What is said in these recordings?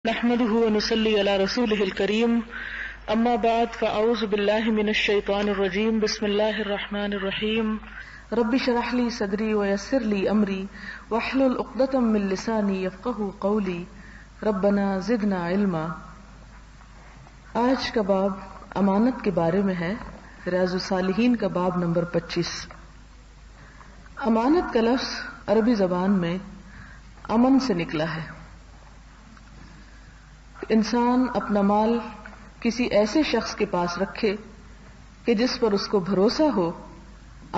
نحمده ونصلي على رسوله الكريم اما بعد فاعوذ بالله من الشيطان الرجيم بسم الله الرحمن الرحيم رب اشرح لي صدري ويسر لي امري واحلل عقدة من لساني يفقهوا قولي ربنا زدنا علما۔ آج کا باب امانت کے بارے میں ہے، ریاض الصالحین کا باب نمبر 25۔ امانت کا لفظ عربی زبان میں امن سے نکلا ہے۔ انسان اپنا مال کسی ایسے شخص کے پاس رکھے کہ جس پر اس کو بھروسہ ہو،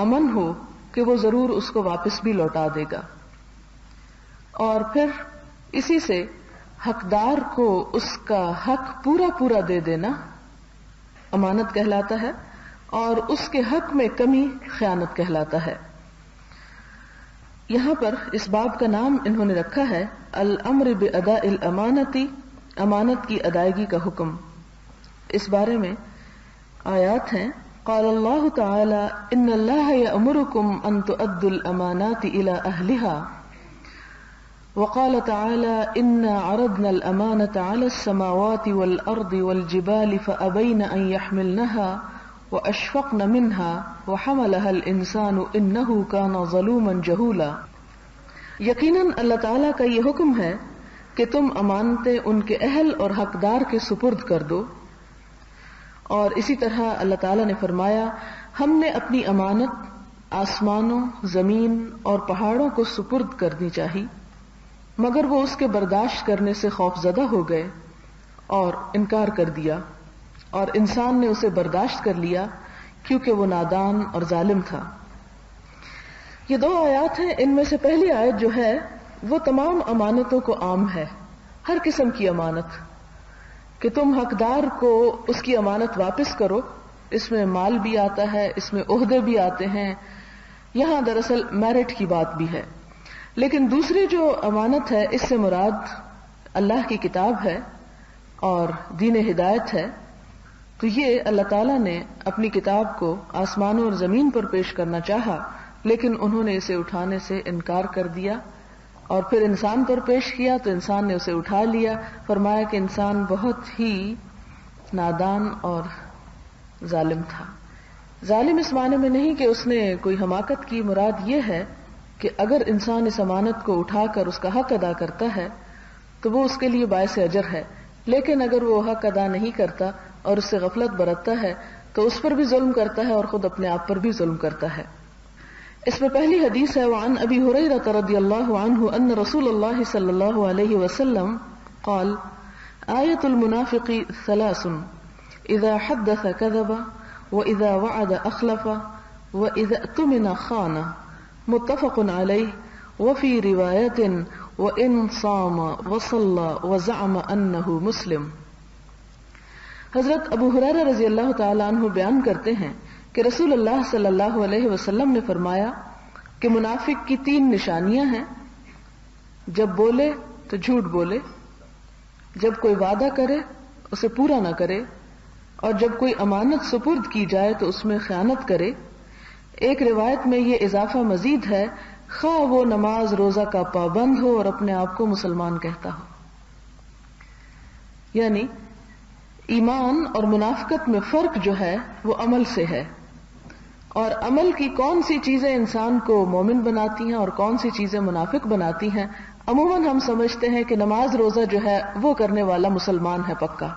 امن ہو کہ وہ ضرور اس کو واپس بھی لوٹا دے گا، اور پھر اسی سے حقدار کو اس کا حق پورا دے دینا امانت کہلاتا ہے، اور اس کے حق میں کمی خیانت کہلاتا ہے۔ یہاں پر اس باب کا نام انہوں نے رکھا ہے الامر باداء الامانتی، امانت کی ادائیگی کا حکم۔ اس بارے میں آیات ہیں، قال اللہ تعالی ان اللہ یأمرکم ان تؤدوا الامانات الى اہلها، وقال تعالی انا عرضنا الامانة على السماوات والارض والجبال فابین ان يحملنها واشفقن منها وحملها الانسان انه كان ظلوما جہولا۔ یقیناً اللہ تعالی کا یہ حکم ہے کہ تم امانتیں ان کے اہل اور حقدار کے سپرد کر دو، اور اسی طرح اللہ تعالیٰ نے فرمایا ہم نے اپنی امانت آسمانوں، زمین اور پہاڑوں کو سپرد کرنی چاہیے، مگر وہ اس کے برداشت کرنے سے خوف زدہ ہو گئے اور انکار کر دیا، اور انسان نے اسے برداشت کر لیا کیونکہ وہ نادان اور ظالم تھا۔ یہ دو آیات ہیں، ان میں سے پہلی آیت جو ہے وہ تمام امانتوں کو عام ہے، ہر قسم کی امانت، کہ تم حقدار کو اس کی امانت واپس کرو۔ اس میں مال بھی آتا ہے، اس میں عہدے بھی آتے ہیں، یہاں دراصل میرٹ کی بات بھی ہے۔ لیکن دوسری جو امانت ہے، اس سے مراد اللہ کی کتاب ہے اور دین ہدایت ہے۔ تو یہ اللہ تعالیٰ نے اپنی کتاب کو آسمانوں اور زمین پر پیش کرنا چاہا، لیکن انہوں نے اسے اٹھانے سے انکار کر دیا، اور پھر انسان پر پیش کیا تو انسان نے اسے اٹھا لیا۔ فرمایا کہ انسان بہت ہی نادان اور ظالم تھا۔ ظالم اس معنی میں نہیں کہ اس نے کوئی حماقت کی، مراد یہ ہے کہ اگر انسان اس امانت کو اٹھا کر اس کا حق ادا کرتا ہے تو وہ اس کے لیے باعث اجر ہے، لیکن اگر وہ حق ادا نہیں کرتا اور اس سے غفلت برتتا ہے تو اس پر بھی ظلم کرتا ہے اور خود اپنے آپ پر بھی ظلم کرتا ہے۔ اس میں پہلی حدیث ہے، وعن ابی ہریرہ رضی اللہ عنہ ان رسول اللہ صلی اللہ علیہ وسلم قال آیۃ المنافق ثلاث اذا حدث کذب واذا وعد اخلف واذا اؤتمن خان، متفق علیہ، وفی روایت وان صام وصلى وزعم انه مسلم۔ حضرت ابو ہریرہ رضی اللہ تعالی عنہ بیان کرتے ہیں کہ رسول اللہ صلی اللہ علیہ وسلم نے فرمایا کہ منافق کی 3 نشانیاں ہیں، جب بولے تو جھوٹ بولے، جب کوئی وعدہ کرے اسے پورا نہ کرے، اور جب کوئی امانت سپرد کی جائے تو اس میں خیانت کرے۔ ایک روایت میں یہ اضافہ مزید ہے، خواہ وہ نماز روزہ کا پابند ہو اور اپنے آپ کو مسلمان کہتا ہو۔ یعنی ایمان اور منافقت میں فرق جو ہے وہ عمل سے ہے، اور عمل کی کون سی چیزیں انسان کو مومن بناتی ہیں اور کون سی چیزیں منافق بناتی ہیں۔ عموماً ہم سمجھتے ہیں کہ نماز روزہ جو ہے وہ کرنے والا مسلمان ہے پکا،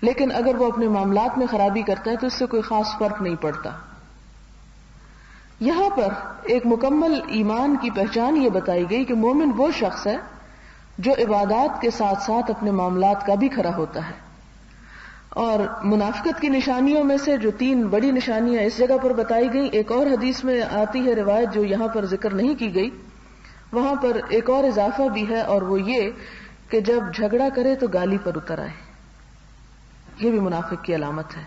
لیکن اگر وہ اپنے معاملات میں خرابی کرتا ہے تو اس سے کوئی خاص فرق نہیں پڑتا۔ یہاں پر ایک مکمل ایمان کی پہچان یہ بتائی گئی کہ مومن وہ شخص ہے جو عبادات کے ساتھ ساتھ اپنے معاملات کا بھی کھرا ہوتا ہے۔ اور منافقت کی نشانیوں میں سے جو 3 بڑی نشانیاں اس جگہ پر بتائی گئیں، ایک اور حدیث میں آتی ہے روایت جو یہاں پر ذکر نہیں کی گئی، وہاں پر ایک اور اضافہ بھی ہے، اور وہ یہ کہ جب جھگڑا کرے تو گالی پر اتر آئے۔ یہ بھی منافق کی علامت ہے۔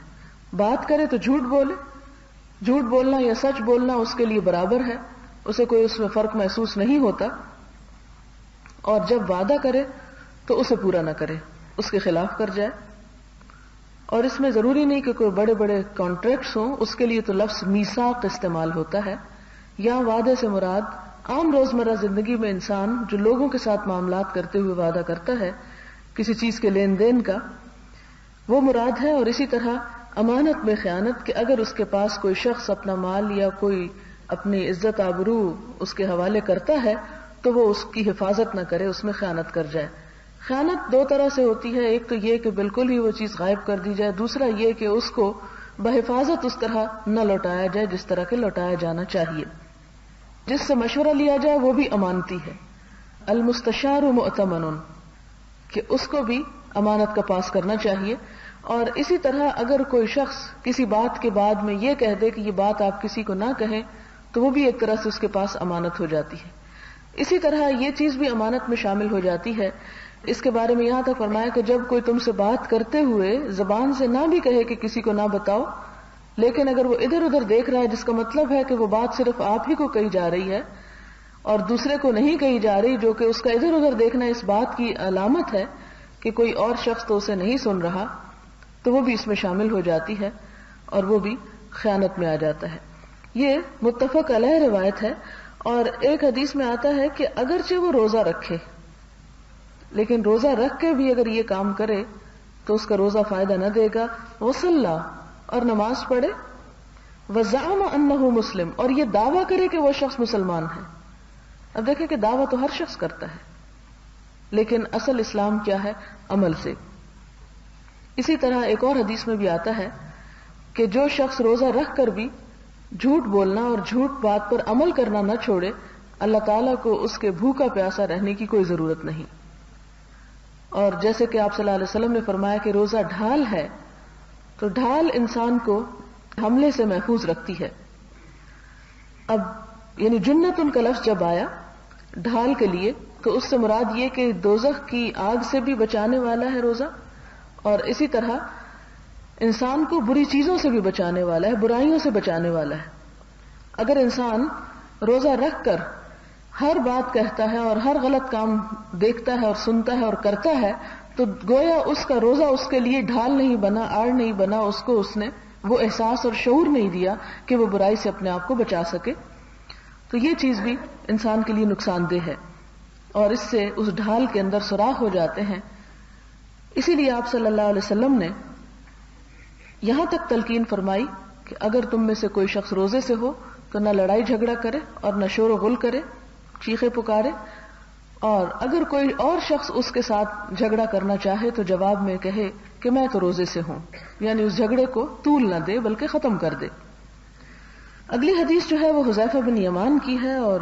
بات کرے تو جھوٹ بولے، جھوٹ بولنا یا سچ بولنا اس کے لیے برابر ہے، اسے کوئی اس میں فرق محسوس نہیں ہوتا، اور جب وعدہ کرے تو اسے پورا نہ کرے، اس کے خلاف کر جائے۔ اور اس میں ضروری نہیں کہ کوئی بڑے بڑے کانٹریکٹس ہوں، اس کے لیے تو لفظ میثاق استعمال ہوتا ہے۔ یا وعدے سے مراد عام روزمرہ زندگی میں انسان جو لوگوں کے ساتھ معاملات کرتے ہوئے وعدہ کرتا ہے کسی چیز کے لین دین کا، وہ مراد ہے. اور اسی طرح امانت میں خیانت، کہ اگر اس کے پاس کوئی شخص اپنا مال یا کوئی اپنی عزت آبرو اس کے حوالے کرتا ہے تو وہ اس کی حفاظت نہ کرے، اس میں خیانت کر جائے. خیانت دو طرح سے ہوتی ہے، ایک تو یہ کہ بالکل ہی وہ چیز غائب کر دی جائے، دوسرا یہ کہ اس کو بحفاظت اس طرح نہ لوٹایا جائے جس طرح کہ لوٹایا جانا چاہیے. جس سے مشورہ لیا جائے وہ بھی امانتی ہے. المستشار مؤتمن، کہ اس کو بھی امانت کا پاس کرنا چاہیے. اور اسی طرح اگر کوئی شخص کسی بات کے بعد میں یہ کہہ دے کہ یہ بات آپ کسی کو نہ کہیں تو وہ بھی ایک طرح سے اس کے پاس امانت ہو جاتی ہے. اسی طرح یہ چیز بھی امانت میں شامل ہو جاتی ہے. اس کے بارے میں یہاں تک فرمایا کہ جب کوئی تم سے بات کرتے ہوئے زبان سے نہ بھی کہے کہ کسی کو نہ بتاؤ، لیکن اگر وہ ادھر ادھر دیکھ رہا ہے جس کا مطلب ہے کہ وہ بات صرف آپ ہی کو کہی جا رہی ہے اور دوسرے کو نہیں کہی جا رہی، جو کہ اس کا ادھر ادھر دیکھنا اس بات کی علامت ہے کہ کوئی اور شخص تو اسے نہیں سن رہا، تو وہ بھی اس میں شامل ہو جاتی ہے اور وہ بھی خیانت میں آ جاتا ہے. یہ متفق علیہ روایت ہے. اور ایک حدیث میں آتا ہے کہ اگرچہ وہ روزہ رکھے لیکن روزہ رکھ کے بھی اگر یہ کام کرے تو اس کا روزہ فائدہ نہ دے گا. وصلی اور نماز پڑھے، وزعم انہ مسلم اور یہ دعویٰ کرے کہ وہ شخص مسلمان ہے. اب دیکھیں کہ دعویٰ تو ہر شخص کرتا ہے لیکن اصل اسلام کیا ہے؟ عمل سے. اسی طرح ایک اور حدیث میں بھی آتا ہے کہ جو شخص روزہ رکھ کر بھی جھوٹ بولنا اور جھوٹ بات پر عمل کرنا نہ چھوڑے، اللہ تعالیٰ کو اس کے بھوکا پیاسا رہنے کی کوئی ضرورت نہیں. اور جیسے کہ آپ صلی اللہ علیہ وسلم نے فرمایا کہ روزہ ڈھال ہے، تو ڈھال انسان کو حملے سے محفوظ رکھتی ہے. اب یعنی جنت کا لفظ جب آیا ڈھال کے لیے تو اس سے مراد یہ کہ دوزخ کی آگ سے بھی بچانے والا ہے روزہ، اور اسی طرح انسان کو بری چیزوں سے بھی بچانے والا ہے، برائیوں سے بچانے والا ہے. اگر انسان روزہ رکھ کر ہر بات کہتا ہے اور ہر غلط کام دیکھتا ہے اور سنتا ہے اور کرتا ہے تو گویا اس کا روزہ اس کے لیے ڈھال نہیں بنا، آڑ نہیں بنا، اس نے وہ احساس اور شعور نہیں دیا کہ وہ برائی سے اپنے آپ کو بچا سکے. تو یہ چیز بھی انسان کے لیے نقصان دہ ہے اور اس سے اس ڈھال کے اندر سوراخ ہو جاتے ہیں. اسی لیے آپ صلی اللہ علیہ وسلم نے یہاں تک تلقین فرمائی کہ اگر تم میں سے کوئی شخص روزے سے ہو تو نہ لڑائی جھگڑا کرے اور نہ شور و غل کرے، چیخے پکارے، اور اگر کوئی اور شخص اس کے ساتھ جھگڑا کرنا چاہے تو جواب میں کہے کہ میں تو روزے سے ہوں، یعنی اس جھگڑے کو طول نہ دے بلکہ ختم کر دے. اگلی حدیث جو ہے وہ حذیفہ بن یمان کی ہے اور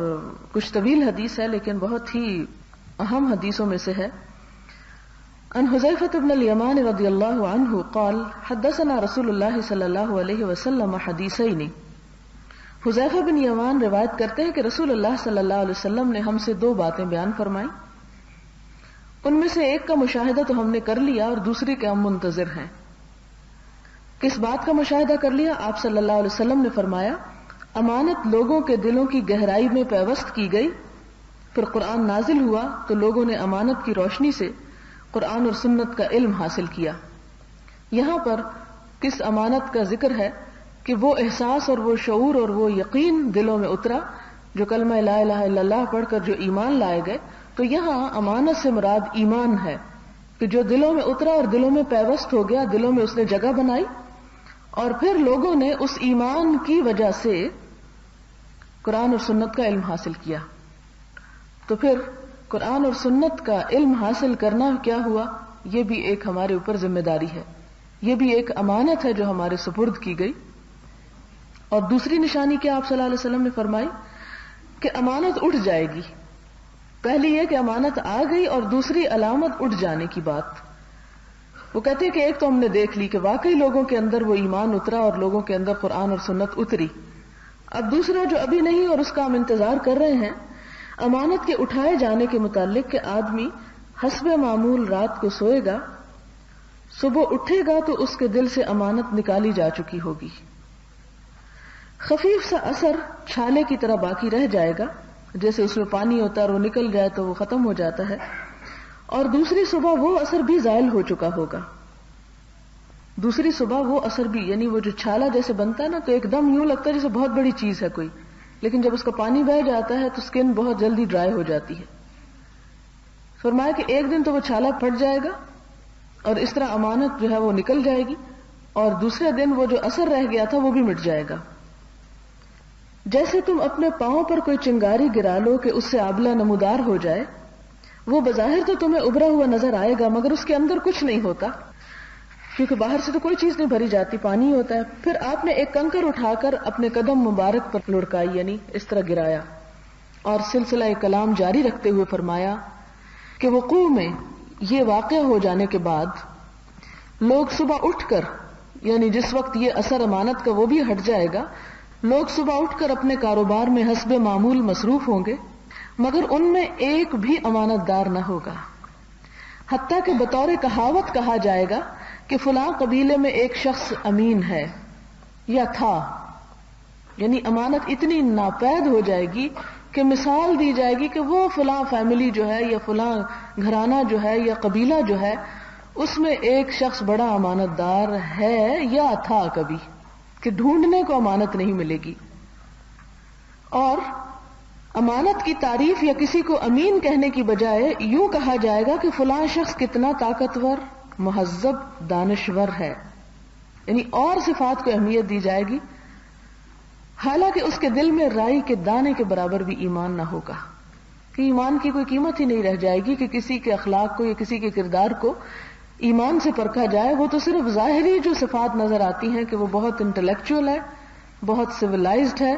کچھ طویل حدیث ہے لیکن بہت ہی اہم حدیثوں میں سے ہے. عن حذیفہ بن الیمان رضی اللہ عنہ قال حدثنا رسول اللہ صلی اللہ علیہ وسلم حدیثین. حذیفہ بن یمان روایت کرتے ہیں کہ رسول اللہ صلی اللہ علیہ وسلم نے ہم سے دو باتیں بیان فرمائیں. ان میں سے ایک کا مشاہدہ تو ہم نے کر لیا اور دوسری کے ہم منتظر ہیں. کس بات کا مشاہدہ کر لیا؟ آپ صلی اللہ علیہ وسلم نے فرمایا امانت لوگوں کے دلوں کی گہرائی میں پیوست کی گئی، پھر قرآن نازل ہوا تو لوگوں نے امانت کی روشنی سے قرآن اور سنت کا علم حاصل کیا. یہاں پر کس امانت کا ذکر ہے کہ وہ احساس اور وہ شعور اور وہ یقین دلوں میں اترا جو کلمہ لا الہ الا اللہ پڑھ کر جو ایمان لائے گئے. تو یہاں امانت سے مراد ایمان ہے کہ جو دلوں میں اترا اور دلوں میں پیوست ہو گیا، دلوں میں اس نے جگہ بنائی اور پھر لوگوں نے اس ایمان کی وجہ سے قرآن اور سنت کا علم حاصل کیا. تو پھر قرآن اور سنت کا علم حاصل کرنا کیا ہوا؟ یہ بھی ایک ہمارے اوپر ذمہ داری ہے، یہ بھی ایک امانت ہے جو ہمارے سپرد کی گئی. اور دوسری نشانی کیا آپ صلی اللہ علیہ وسلم نے فرمائی کہ امانت اٹھ جائے گی. پہلی یہ کہ امانت آ گئی اور دوسری علامت اٹھ جانے کی بات. وہ کہتے ہیں کہ ایک تو ہم نے دیکھ لی کہ واقعی لوگوں کے اندر وہ ایمان اترا اور لوگوں کے اندر قرآن اور سنت اتری. اب دوسرا جو ابھی نہیں اور اس کا ہم انتظار کر رہے ہیں، امانت کے اٹھائے جانے کے متعلق کہ آدمی حسب معمول رات کو سوئے گا، صبح اٹھے گا تو اس کے دل سے امانت نکالی جا چکی ہوگی. خفیف سا اثر چھالے کی طرح باقی رہ جائے گا، جیسے اس میں پانی ہوتا ہے اور وہ نکل جائے تو وہ ختم ہو جاتا ہے، اور دوسری صبح وہ اثر بھی زائل ہو چکا ہوگا. دوسری صبح وہ اثر بھی، یعنی وہ جو چھالا جیسے بنتا ہے نا تو ایک دم یوں لگتا ہے جیسے بہت بڑی چیز ہے کوئی، لیکن جب اس کا پانی بہ جاتا ہے تو سکن بہت جلدی ڈرائی ہو جاتی ہے. فرمایا کہ ایک دن تو وہ چھالا پھٹ جائے گا اور اس طرح امانت جو ہے وہ نکل جائے گی، اور دوسرے دن وہ جو اثر رہ گیا تھا وہ بھی مٹ جائے گا۔ جیسے تم اپنے پاؤں پر کوئی چنگاری گرا لو کہ اس سے آبلہ نمودار ہو جائے، وہ بظاہر تو تمہیں ابھرا ہوا نظر آئے گا مگر اس کے اندر کچھ نہیں ہوتا، کیونکہ باہر سے تو کوئی چیز نہیں بھری جاتی، پانی ہوتا ہے۔ پھر آپ نے ایک کنکر اٹھا کر اپنے قدم مبارک پر لڑکائی، یعنی اس طرح گرایا، اور سلسلہ کلام جاری رکھتے ہوئے فرمایا کہ وقوع میں یہ واقعہ ہو جانے کے بعد لوگ صبح اٹھ کر، یعنی جس وقت یہ اثر امانت کا وہ بھی ہٹ جائے گا، لوگ صبح اٹھ کر اپنے کاروبار میں حسب معمول مصروف ہوں گے مگر ان میں ایک بھی امانت دار نہ ہوگا، حتیٰ کہ بطور کہاوت کہا جائے گا کہ فلاں قبیلے میں ایک شخص امین ہے یا تھا، یعنی امانت اتنی ناپید ہو جائے گی کہ مثال دی جائے گی کہ وہ فلاں فیملی جو ہے یا فلاں گھرانہ جو ہے یا قبیلہ جو ہے اس میں ایک شخص بڑا امانت دار ہے یا تھا کبھی، کہ ڈھونڈنے کو امانت نہیں ملے گی۔ اور امانت کی تعریف یا کسی کو امین کہنے کی بجائے یوں کہا جائے گا کہ فلاں شخص کتنا طاقتور، مہذب، دانشور ہے، یعنی اور صفات کو اہمیت دی جائے گی، حالانکہ اس کے دل میں رائی کے دانے کے برابر بھی ایمان نہ ہوگا، کہ ایمان کی کوئی قیمت ہی نہیں رہ جائے گی کہ کسی کے اخلاق کو یا کسی کے کردار کو ایمان سے پرکھا جائے۔ وہ تو صرف ظاہری جو صفات نظر آتی ہیں کہ وہ بہت انٹلیکچوئل ہے، بہت سویلائزڈ ہے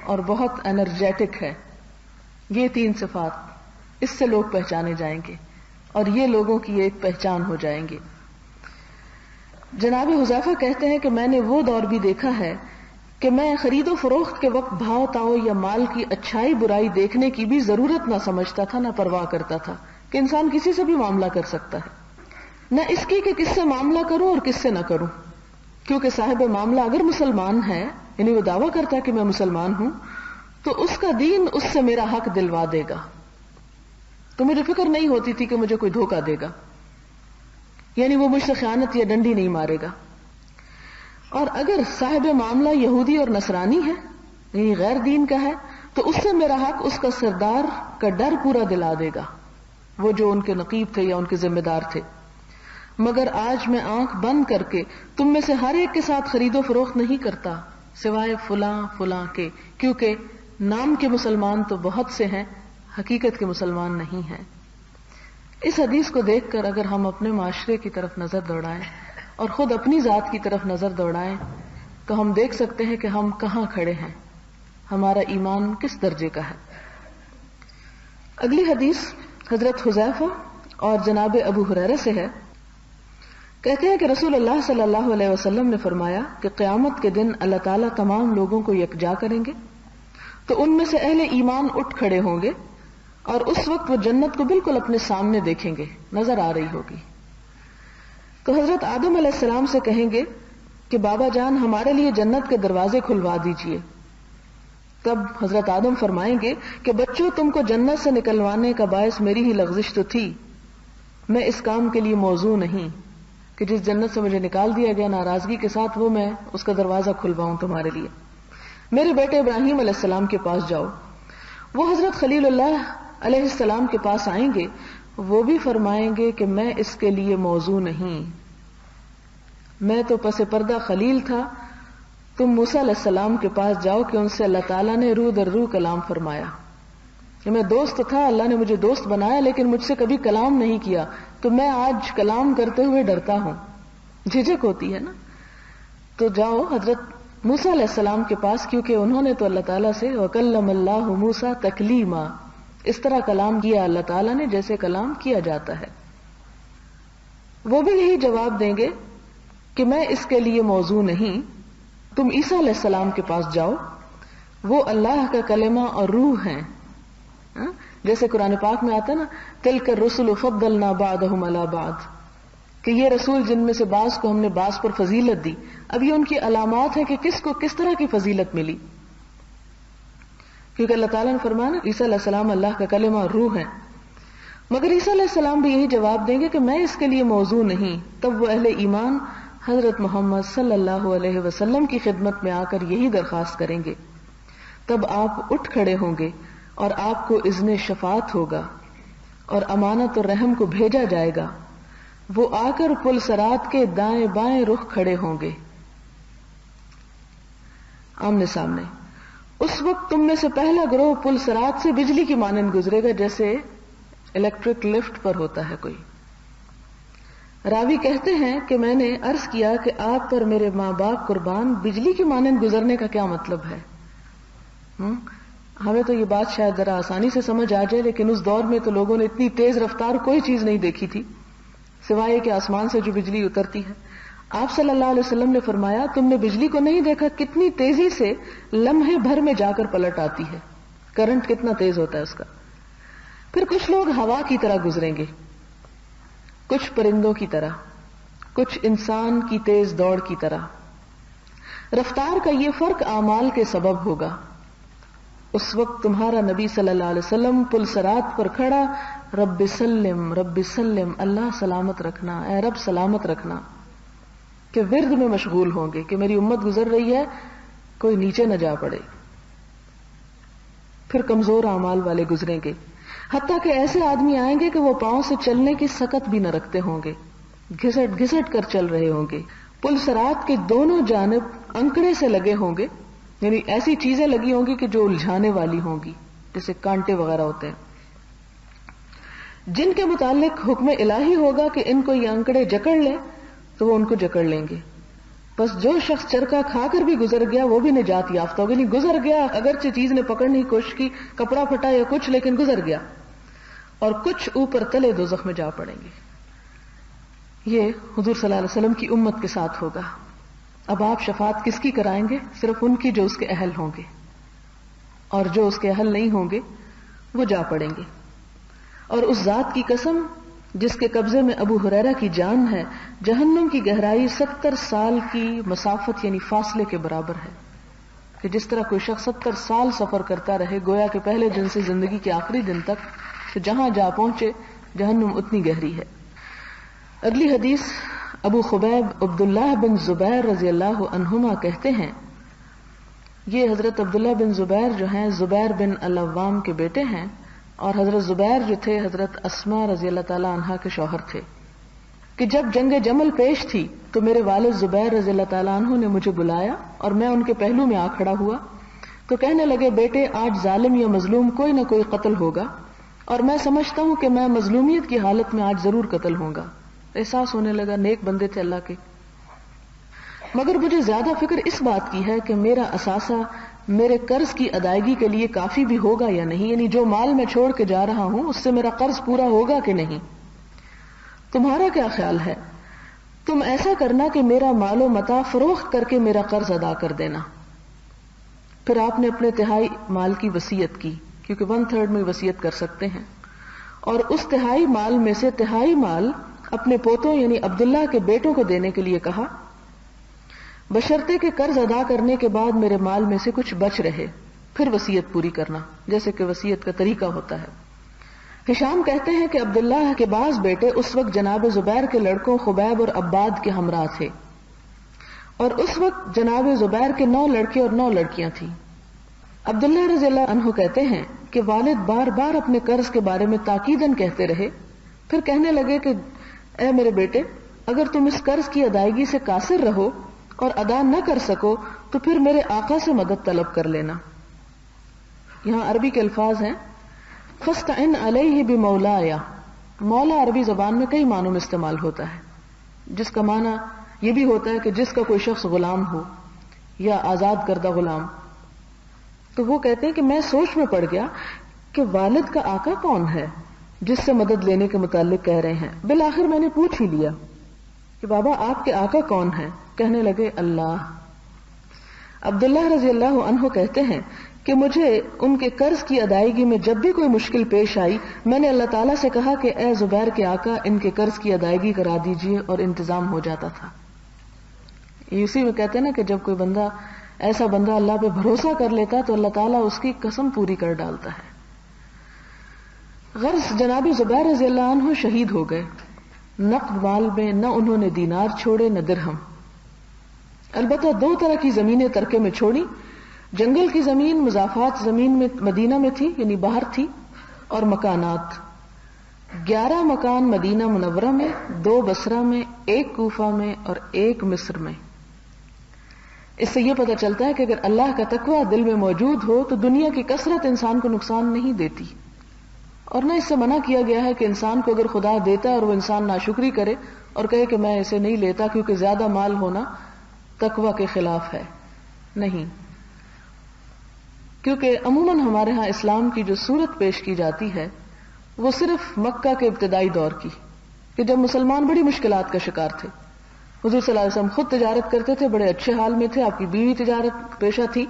اور بہت انرجیٹک ہے، یہ تین صفات اس سے لوگ پہچانے جائیں گے اور یہ لوگوں کی ایک پہچان ہو جائیں گے۔ جناب حذیفہ کہتے ہیں کہ میں نے وہ دور بھی دیکھا ہے کہ میں خرید و فروخت کے وقت بھاؤ تاؤ یا مال کی اچھائی برائی دیکھنے کی بھی ضرورت نہ سمجھتا تھا، نہ پرواہ کرتا تھا کہ انسان کسی سے بھی معاملہ کر سکتا ہے، نہ اس کی کہ کس سے معاملہ کروں اور کس سے نہ کروں، کیونکہ صاحب معاملہ اگر مسلمان ہے، یعنی وہ دعویٰ کرتا ہے کہ میں مسلمان ہوں، تو اس کا دین اس سے میرا حق دلوا دے گا، تو مجھے فکر نہیں ہوتی تھی کہ مجھے کوئی دھوکہ دے گا، یعنی وہ مجھ سے خیانت یا ڈنڈی نہیں مارے گا۔ اور اگر صاحب معاملہ یہودی اور نصرانی ہے، یعنی غیر دین کا ہے، تو اس سے میرا حق اس کا سردار کا ڈر پورا دلا دے گا، وہ جو ان کے نقیب تھے یا ان کے ذمہ دار تھے۔ مگر آج میں آنکھ بند کر کے تم میں سے ہر ایک کے ساتھ خرید و فروخت نہیں کرتا سوائے فلاں فلاں کے، کیونکہ نام کے مسلمان تو بہت سے ہیں، حقیقت کے مسلمان نہیں ہیں۔ اس حدیث کو دیکھ کر اگر ہم اپنے معاشرے کی طرف نظر دوڑائیں اور خود اپنی ذات کی طرف نظر دوڑائیں تو ہم دیکھ سکتے ہیں کہ ہم کہاں کھڑے ہیں، ہمارا ایمان کس درجے کا ہے۔ اگلی حدیث حضرت حذیفہ اور جناب ابو ہریرہ سے ہے، کہتے ہیں کہ رسول اللہ صلی اللہ علیہ وسلم نے فرمایا کہ قیامت کے دن اللہ تعالیٰ تمام لوگوں کو یکجا کریں گے تو ان میں سے اہل ایمان اٹھ کھڑے ہوں گے اور اس وقت وہ جنت کو بالکل اپنے سامنے دیکھیں گے، نظر آ رہی ہوگی۔ تو حضرت آدم علیہ السلام سے کہیں گے کہ بابا جان ہمارے لیے جنت کے دروازے کھلوا دیجئے۔ تب حضرت آدم فرمائیں گے کہ بچوں تم کو جنت سے نکلوانے کا باعث میری ہی لغزش تو تھی، میں اس کام کے لیے موزوں نہیں کہ جس جنت سے مجھے نکال دیا گیا ناراضگی کے ساتھ وہ میں اس کا دروازہ کھلواؤں تمہارے لیے۔ میرے بیٹے ابراہیم علیہ السلام کے پاس جاؤ، وہ حضرت خلیل اللہ علیہ السلام کے پاس آئیں گے، وہ بھی فرمائیں گے کہ میں اس کے لیے موزوں نہیں، میں تو پس پردہ خلیل تھا، تم موسیٰ علیہ السلام کے پاس جاؤ کہ ان سے اللہ تعالیٰ نے روح در روح کلام فرمایا، کہ میں دوست تھا، اللہ نے مجھے دوست بنایا لیکن مجھ سے کبھی کلام نہیں کیا، تو میں آج کلام کرتے ہوئے ڈرتا ہوں، جھجک ہوتی ہے نا۔ تو جاؤ حضرت موسیٰ علیہ السلام کے پاس، کیونکہ انہوں نے تو اللہ تعالیٰ سے وَكَلَّمَ اللَّهُ مُوسَىٰ تَكْلِيمًا، اس طرح کلام کیا اللہ تعالیٰ نے جیسے کلام کیا جاتا ہے۔ وہ بھی یہی جواب دیں گے کہ میں اس کے لیے موزوں نہیں، تم عیسیٰ علیہ السلام کے پاس جاؤ، وہ اللہ کا کلمہ اور روح ہیں، جیسے قرآن پاک میں آتا نا تِلْكَ الرُّسُلُ فَضَّلْنَا بَعْضَهُمْ عَلَىٰ بَعْضٍ، کہ یہ رسول جن میں سے بعض کو ہم نے بعض پر فضیلت دی۔ اب یہ ان کی علامات ہیں کہ کس کو کس طرح کی فضیلت ملی، کیونکہ اللہ تعالیٰ نے فرمایا نا عیسیٰ علیہ السلام اللہ کا کلمہ اور روح ہے، مگر عیسیٰ علیہ السلام بھی یہی جواب دیں گے کہ میں اس کے لیے موزوں نہیں۔ تب وہ اہل ایمان حضرت محمد صلی اللہ علیہ وسلم کی خدمت میں آ کر یہی درخواست کریں گے، تب آپ اٹھ کھڑے ہوں گے اور آپ کو اذن شفاعت ہوگا اور امانت اور رحم کو بھیجا جائے گا، وہ آ کر پل صراط کے دائیں بائیں رخ کھڑے ہوں گے آمنے سامنے۔ اس وقت تم میں سے پہلا گروہ پل صراط سے بجلی کی مانند گزرے گا، جیسے الیکٹرک لفٹ پر ہوتا ہے کوئی۔ راوی کہتے ہیں کہ میں نے عرض کیا کہ آپ پر میرے ماں باپ قربان، بجلی کی مانند گزرنے کا کیا مطلب ہے؟ ہمیں تو یہ بات شاید ذرا آسانی سے سمجھ آ جائے، لیکن اس دور میں تو لوگوں نے اتنی تیز رفتار کوئی چیز نہیں دیکھی تھی سوائے کہ آسمان سے جو بجلی اترتی ہے۔ آپ صلی اللہ علیہ وسلم نے فرمایا، تم نے بجلی کو نہیں دیکھا کتنی تیزی سے لمحے بھر میں جا کر پلٹ آتی ہے، کرنٹ کتنا تیز ہوتا ہے اس کا۔ پھر کچھ لوگ ہوا کی طرح گزریں گے، کچھ پرندوں کی طرح، کچھ انسان کی تیز دوڑ کی طرح۔ رفتار کا یہ فرق اعمال کے سبب ہوگا۔ اس وقت تمہارا نبی صلی اللہ علیہ وسلم پل صراط پر کھڑا، رب سلم رب سلم، اللہ سلامت رکھنا، اے رب سلامت رکھنا، کہ ورد میں مشغول ہوں گے کہ میری امت گزر رہی ہے، کوئی نیچے نہ جا پڑے۔ پھر کمزور اعمال والے گزریں گے، حتیٰ کہ ایسے آدمی آئیں گے کہ وہ پاؤں سے چلنے کی سکت بھی نہ رکھتے ہوں گے، گھسٹ گھسٹ کر چل رہے ہوں گے۔ پل صراط کے دونوں جانب انکڑے سے لگے ہوں گے، یعنی ایسی چیزیں لگی ہوں گی کہ جو الجھانے والی ہوں گی، جیسے کانٹے وغیرہ ہوتے ہیں، جن کے متعلق حکم الہی ہوگا کہ ان کو یہ انکڑے جکڑ لیں تو وہ ان کو جکڑ لیں گے۔ بس جو شخص چرکا کھا کر بھی گزر گیا وہ بھی نجات یافتہ ہوگا، نہیں گزر گیا، اگرچہ چیز نے پکڑنے کی کوشش کی، کپڑا پھٹا یا کچھ، لیکن گزر گیا، اور کچھ اوپر تلے دوزخ میں جا پڑیں گے۔ یہ حضور صلی اللہ علیہ وسلم کی امت کے ساتھ ہوگا۔ اب آپ شفاعت کس کی کرائیں گے؟ صرف ان کی جو اس کے اہل ہوں گے، اور جو اس کے اہل نہیں ہوں گے وہ جا پڑیں گے۔ اور اس ذات کی قسم جس کے قبضے میں ابو ہریرہ کی جان ہے، جہنم کی گہرائی 70 سال کی مسافت یعنی فاصلے کے برابر ہے، کہ جس طرح کوئی شخص 70 سال سفر کرتا رہے، گویا کہ پہلے دن سے زندگی کے آخری دن تک، تو جہاں جا پہنچے جہنم اتنی گہری ہے۔ اگلی حدیث ابو خبیب عبداللہ بن زبیر رضی اللہ عنہما کہتے ہیں، یہ حضرت عبداللہ بن زبیر جو ہیں زبیر بن العوام کے بیٹے ہیں، اور حضرت زبیر جو تھے حضرت اسماء رضی اللہ تعالی عنہا کے شوہر تھے، کہ جب جنگ جمل پیش تھی تو میرے والد زبیر رضی اللہ تعالی عنہ نے مجھے بلایا اور میں ان کے پہلو میں آ کھڑا ہوا تو کہنے لگے، بیٹے آج ظالم یا مظلوم کوئی نہ کوئی قتل ہوگا، اور میں سمجھتا ہوں کہ میں مظلومیت کی حالت میں آج ضرور قتل ہوں گا۔ احساس ہونے لگا نیک بندے تھے اللہ کے، مگر مجھے زیادہ فکر اس بات کی ہے کہ میرا اثاثہ میرے قرض کی ادائیگی کے لیے کافی بھی ہوگا یا نہیں، یعنی جو مال میں چھوڑ کے جا رہا ہوں اس سے میرا قرض پورا ہوگا کہ نہیں۔ تمہارا کیا خیال ہے؟ تم ایسا کرنا کہ میرا مال و متاع فروخت کر کے میرا قرض ادا کر دینا۔ پھر آپ نے اپنے تہائی مال کی وصیت کی، کیونکہ 1/3 میں وصیت کر سکتے ہیں، اور اس تہائی مال میں سے تہائی مال اپنے پوتوں یعنی عبداللہ کے بیٹوں کو دینے کے لیے کہا، بشرطے کہ قرض ادا کرنے کے بعد میرے مال میں سے کچھ بچ رہے، پھر وصیت پوری کرنا، جیسے کہ وصیت کا طریقہ ہوتا ہے۔ ہشام کہتے ہیں کہ عبداللہ کے بعض بیٹے اس وقت جناب زبیر کے لڑکوں خبیب اور عباد کے ہمراہ تھے، اور اس وقت جناب زبیر کے 9 لڑکے اور 9 لڑکیاں تھیں۔ عبداللہ رضی اللہ عنہ کہتے ہیں کہ والد بار بار اپنے قرض کے بارے میں تاکیداً کہتے رہے، پھر کہنے لگے کہ اے میرے بیٹے، اگر تم اس قرض کی ادائیگی سے قاصر رہو اور ادا نہ کر سکو تو پھر میرے آقا سے مدد طلب کر لینا۔ یہاں عربی کے الفاظ ہیں فَاسْتَعِنْ عَلَيْهِ بِمَوْلَايَ۔ مولا عربی زبان میں کئی معنوں میں استعمال ہوتا ہے، جس کا معنی یہ بھی ہوتا ہے کہ جس کا کوئی شخص غلام ہو یا آزاد کردہ غلام۔ تو وہ کہتے ہیں کہ میں سوچ میں پڑ گیا کہ والد کا آقا کون ہے جس سے مدد لینے کے متعلق کہہ رہے ہیں۔ بالآخر میں نے پوچھ ہی لیا کہ بابا آپ کے آقا کون ہیں؟ کہنے لگے اللہ۔ عبداللہ رضی اللہ عنہ کہتے ہیں کہ مجھے ان کے قرض کی ادائیگی میں جب بھی کوئی مشکل پیش آئی میں نے اللہ تعالیٰ سے کہا کہ اے زبیر کے آقا ان کے قرض کی ادائیگی کرا دیجئے، اور انتظام ہو جاتا تھا۔ اسی میں کہتے ہیں نا کہ جب کوئی بندہ ایسا بندہ اللہ پہ بھروسہ کر لیتا تو اللہ تعالیٰ اس کی قسم پوری کر ڈالتا ہے۔ غرض جناب زبیر رضی اللہ عنہ شہید ہو گئے، نقد مال میں نہ انہوں نے دینار چھوڑے نہ درہم، البتہ 2 طرح کی زمینیں ترکے میں چھوڑی۔ جنگل کی زمین مضافات زمین میں مدینہ میں تھی، یعنی باہر تھی، اور مکانات۔ 11 مکان مدینہ منورہ میں، 2 بصرہ میں، 1 کوفہ میں اور 1 مصر میں۔ اس سے یہ پتہ چلتا ہے کہ اگر اللہ کا تقوی دل میں موجود ہو تو دنیا کی کثرت انسان کو نقصان نہیں دیتی، اور نہ اس سے منع کیا گیا ہے کہ انسان کو اگر خدا دیتا ہے اور وہ انسان ناشکری کرے اور کہے کہ میں اسے نہیں لیتا کیونکہ زیادہ مال ہونا تقوی کے خلاف ہے۔ نہیں، کیونکہ عموماً ہمارے ہاں اسلام کی جو صورت پیش کی جاتی ہے وہ صرف مکہ کے ابتدائی دور کی، کہ جب مسلمان بڑی مشکلات کا شکار تھے۔ حضور صلی اللہ علیہ وسلم خود تجارت کرتے تھے، بڑے اچھے حال میں تھے، آپ کی بیوی تجارت پیشہ تھی،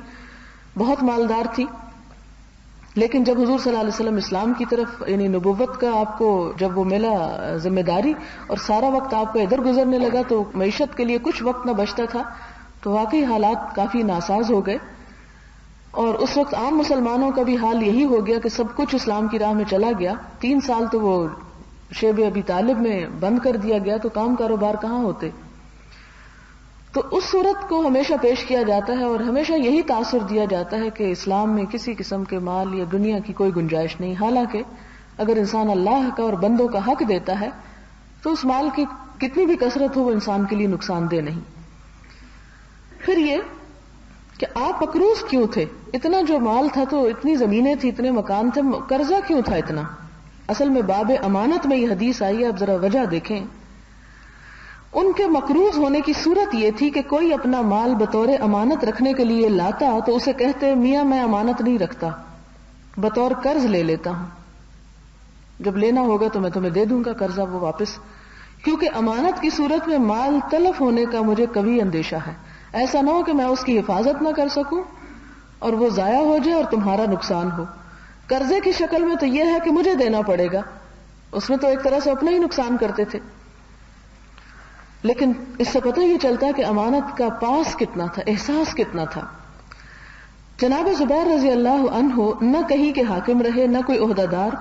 بہت مالدار تھی، لیکن جب حضور صلی اللہ علیہ وسلم اسلام کی طرف یعنی نبوت کا آپ کو جب وہ ملا ذمہ داری اور سارا وقت آپ کا ادھر گزرنے لگا تو معیشت کے لیے کچھ وقت نہ بچتا تھا، تو واقعی حالات کافی ناساز ہو گئے۔ اور اس وقت عام مسلمانوں کا بھی حال یہی ہو گیا کہ سب کچھ اسلام کی راہ میں چلا گیا۔ 3 سال تو وہ شیب ابی طالب میں بند کر دیا گیا، تو کام کاروبار کہاں ہوتے۔ تو اس صورت کو ہمیشہ پیش کیا جاتا ہے اور ہمیشہ یہی تاثر دیا جاتا ہے کہ اسلام میں کسی قسم کے مال یا دنیا کی کوئی گنجائش نہیں، حالانکہ اگر انسان اللہ کا اور بندوں کا حق دیتا ہے تو اس مال کی کتنی بھی کثرت ہو وہ انسان کے لیے نقصان دہ نہیں۔ پھر یہ کہ آپ مقروض کیوں تھے؟ اتنا جو مال تھا تو اتنی زمینیں تھی، اتنے مکان تھے، قرضہ کیوں تھا اتنا؟ اصل میں باب امانت میں یہ حدیث آئی ہے، آپ ذرا وجہ دیکھیں۔ ان کے مقروض ہونے کی صورت یہ تھی کہ کوئی اپنا مال بطور امانت رکھنے کے لیے لاتا تو اسے کہتے میاں میں امانت نہیں رکھتا، بطور قرض لے لیتا ہوں، جب لینا ہوگا تو میں تمہیں دے دوں گا قرضہ وہ واپس، کیونکہ امانت کی صورت میں مال تلف ہونے کا مجھے کبھی اندیشہ ہے، ایسا نہ ہو کہ میں اس کی حفاظت نہ کر سکوں اور وہ ضائع ہو جائے اور تمہارا نقصان ہو۔ قرضے کی شکل میں تو یہ ہے کہ مجھے دینا پڑے گا، اس میں تو ایک طرح سے اپنا ہی نقصان کرتے تھے۔ لیکن اس سے پتہ یہ چلتا ہے کہ امانت کا پاس کتنا تھا، احساس کتنا تھا۔ جناب زبیر رضی اللہ عنہ نہ کہیں کے حاکم رہے، نہ کوئی عہدہ دار،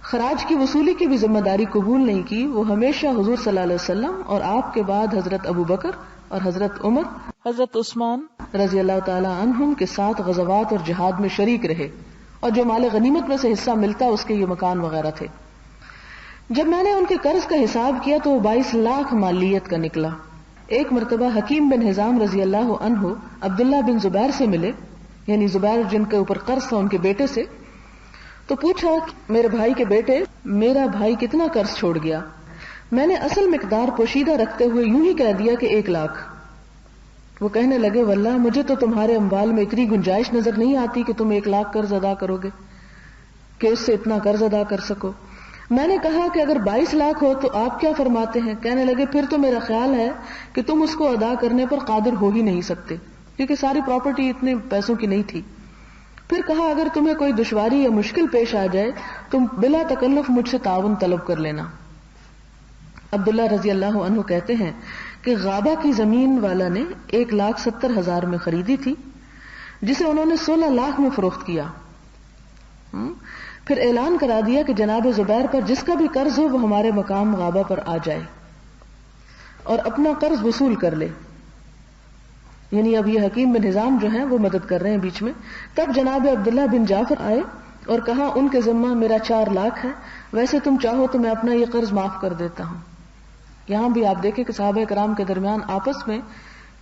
خراج کی وصولی کی بھی ذمہ داری قبول نہیں کی، وہ ہمیشہ حضور صلی اللہ علیہ وسلم اور آپ کے بعد حضرت ابو بکر اور حضرت عمر، حضرت عثمان رضی اللہ تعالی عنہم کے ساتھ غزوات اور جہاد میں شریک رہے، اور جو مال غنیمت میں سے حصہ ملتا اس کے یہ مکان وغیرہ تھے۔ جب میں نے ان کے قرض کا حساب کیا تو وہ 22 لاکھ مالیت کا نکلا۔ ایک مرتبہ حکیم بن حزام رضی اللہ عنہ عبداللہ بن زبیر سے ملے، یعنی زبیر جن کے اوپر قرض تھا ان کے بیٹے سے، تو پوچھا میرے بھائی کے بیٹے میرا بھائی کتنا قرض چھوڑ گیا؟ میں نے اصل مقدار پوشیدہ رکھتے ہوئے یوں ہی کہہ دیا کہ 1 لاکھ۔ وہ کہنے لگے واللہ مجھے تو تمہارے اموال میں اتنی گنجائش نظر نہیں آتی کہ تم 1 لاکھ قرض ادا کرو گے، کہ اس سے اتنا قرض ادا کر سکو۔ میں نے کہا کہ اگر 22 لاکھ ہو تو آپ کیا فرماتے ہیں؟ کہنے لگے پھر تو میرا خیال ہے کہ تم اس کو ادا کرنے پر قادر ہو ہی نہیں سکتے، کیونکہ ساری پراپرٹی اتنے پیسوں کی نہیں تھی۔ پھر کہا اگر تمہیں کوئی دشواری یا مشکل پیش آ جائے تم بلا تکلف مجھ سے تعاون طلب کر لینا۔ عبداللہ رضی اللہ عنہ کہتے ہیں کہ غابہ کی زمین والا نے 1,70,000 میں خریدی تھی، جسے انہوں نے 16 لاکھ میں فروخت کیا۔ پھر اعلان کرا دیا کہ جناب زبیر پر جس کا بھی قرض ہو وہ ہمارے مقام غابہ پر آ جائے اور اپنا قرض وصول کر لے، یعنی اب یہ حکیم بن حزام جو ہیں وہ مدد کر رہے ہیں بیچ میں۔ تب جناب عبداللہ بن جعفر آئے اور کہا ان کے ذمہ میرا 4 لاکھ ہے، ویسے تم چاہو تو میں اپنا یہ قرض معاف کر دیتا ہوں۔ یہاں بھی آپ دیکھیں کہ صحابہ کرام کے درمیان آپس میں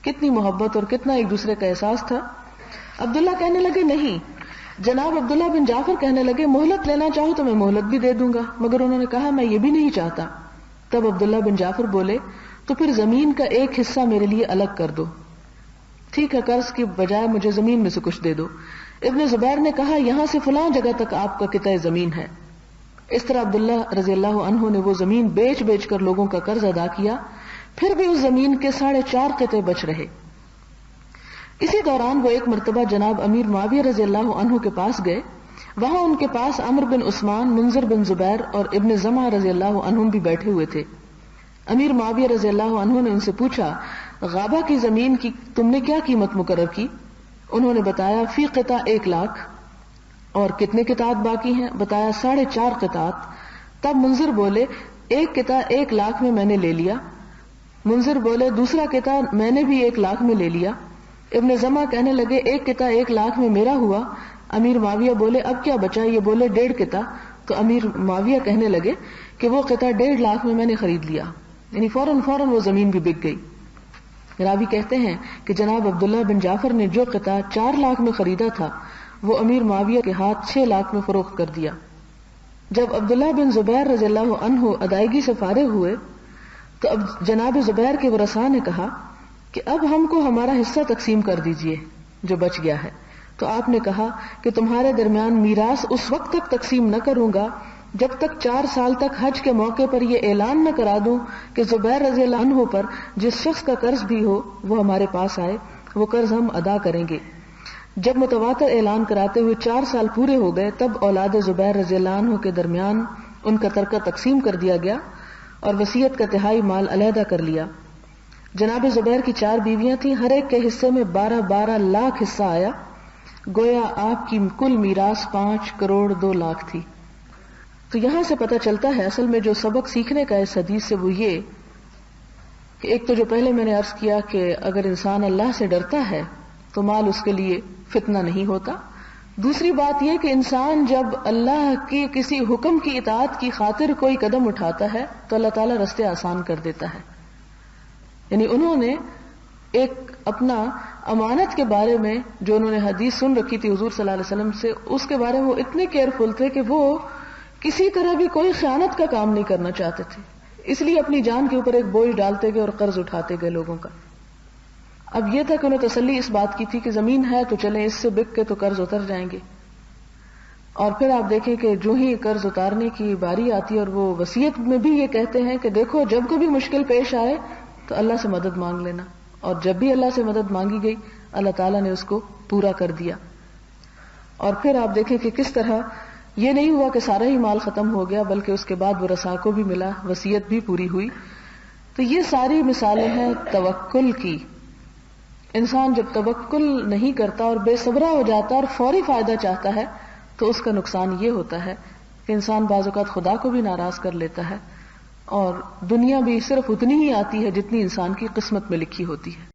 کتنی محبت اور کتنا ایک دوسرے کا احساس تھا۔ عبداللہ کہنے لگے نہیں، جناب عبداللہ بن جعفر کہنے لگے مہلت لینا چاہو تو میں مہلت بھی دے دوں گا، مگر انہوں نے کہا میں یہ بھی نہیں چاہتا۔ تب عبداللہ بن جعفر بولے تو پھر زمین کا ایک حصہ میرے لیے الگ کر دو، ٹھیک ہے قرض کی بجائے مجھے زمین میں سے کچھ دے دو۔ ابن زبیر نے کہا یہاں سے فلاں جگہ تک آپ کا قطع زمین ہے۔ اس طرح عبداللہ رضی اللہ عنہ نے وہ زمین بیچ بیچ کر لوگوں کا قرض ادا کیا، پھر بھی اس زمین کے 4.5 قطع بچ رہے۔ اسی دوران وہ ایک مرتبہ جناب امیر معاویہ رضی اللہ عنہ کے پاس گئے، وہاں ان کے پاس عمر بن عثمان، منذر بن زبیر اور ابن زمع رضی اللہ عنہ بھی بیٹھے ہوئے تھے۔ امیر معاویہ رضی اللہ عنہ نے ان سے پوچھا غابہ کی زمین کی تم نے کیا قیمت مقرر کی؟ انہوں نے بتایا فی قطع 1 لاکھ۔ اور کتنے قطعات باقی ہیں؟ بتایا 4.5 قطعات۔ تب منذر بولے 1 قطع 1 لاکھ میں نے لے لیا۔ منذر بولے دوسرا قطع میں نے بھی 1 لاکھ میں لے لیا۔ ابن زمع کہنے لگے 1 قطع 1 لاکھ میں میرا ہوا۔ امیر معاویہ بولے اب کیا بچا؟ یہ بولے 1.5 قطع۔ تو امیر معاویہ کہنے لگے کہ وہ قطعہ 1.5 لاکھ میں میں نے خرید لیا، یعنی فوراً وہ زمین بھی بک گئی۔ راوی کہتے ہیں کہ جناب عبداللہ بن جعفر نے جو قطعہ 4 لاکھ میں خریدا تھا وہ امیر معاویہ کے ہاتھ 6 لاکھ میں فروخت کر دیا۔ جب عبداللہ بن زبیر رضی اللہ عنہ ادائیگی سے فارغ ہوئے تو اب جناب زبیر کے ورثاء نے کہا کہ اب ہم کو ہمارا حصہ تقسیم کر دیجئے جو بچ گیا ہے۔ تو آپ نے کہا کہ تمہارے درمیان میراث اس وقت تک تقسیم نہ کروں گا جب تک 4 سال تک حج کے موقع پر یہ اعلان نہ کرا دوں کہ زبیر رضی اللہ عنہ پر جس شخص کا قرض بھی ہو وہ ہمارے پاس آئے، وہ قرض ہم ادا کریں گے۔ جب متواتر اعلان کراتے ہوئے 4 سال پورے ہو گئے تب اولاد زبیر رضی اللہ عنہ کے درمیان ان کا ترکہ تقسیم کر دیا گیا اور وصیت کا 1/3 مال علیحدہ کر لیا۔ جناب زبیر کی 4 بیویاں تھیں، ہر ایک کے حصے میں 12 لاکھ حصہ آیا، گویا آپ کی کل میراث 5 کروڑ 2 لاکھ تھی۔ تو یہاں سے پتہ چلتا ہے اصل میں جو سبق سیکھنے کا اس حدیث سے وہ یہ کہ ایک تو جو پہلے میں نے عرض کیا کہ اگر انسان اللہ سے ڈرتا ہے تو مال اس کے لیے فتنہ نہیں ہوتا۔ دوسری بات یہ کہ انسان جب اللہ کی کسی حکم کی اطاعت کی خاطر کوئی قدم اٹھاتا ہے تو اللہ تعالیٰ راستے آسان کر دیتا ہے۔ یعنی انہوں نے ایک اپنا امانت کے بارے میں جو انہوں نے حدیث سن رکھی تھی حضور صلی اللہ علیہ وسلم سے، اس کے بارے میں وہ اتنے کیئرفل تھے کہ وہ کسی طرح بھی کوئی خیانت کا کام نہیں کرنا چاہتے تھے، اس لیے اپنی جان کے اوپر ایک بوجھ ڈالتے گئے اور قرض اٹھاتے گئے لوگوں کا۔ اب یہ تھا کہ انہیں تسلی اس بات کی تھی کہ زمین ہے تو چلیں اس سے بک کے تو قرض اتر جائیں گے، اور پھر آپ دیکھیں کہ جو ہی قرض اتارنے کی باری آتی ہے اور وہ وصیت میں بھی یہ کہتے ہیں کہ دیکھو جب کبھی مشکل پیش آئے تو اللہ سے مدد مانگ لینا، اور جب بھی اللہ سے مدد مانگی گئی اللہ تعالیٰ نے اس کو پورا کر دیا۔ اور پھر آپ دیکھیں کہ کس طرح یہ نہیں ہوا کہ سارا ہی مال ختم ہو گیا بلکہ اس کے بعد ورثاء کو بھی ملا، وصیت بھی پوری ہوئی۔ تو یہ ساری مثالیں ہیں توکل کی۔ انسان جب توکل نہیں کرتا اور بے صبرا ہو جاتا اور فوری فائدہ چاہتا ہے تو اس کا نقصان یہ ہوتا ہے کہ انسان بعض اوقات خدا کو بھی ناراض کر لیتا ہے اور دنیا بھی صرف اتنی ہی آتی ہے جتنی انسان کی قسمت میں لکھی ہوتی ہے۔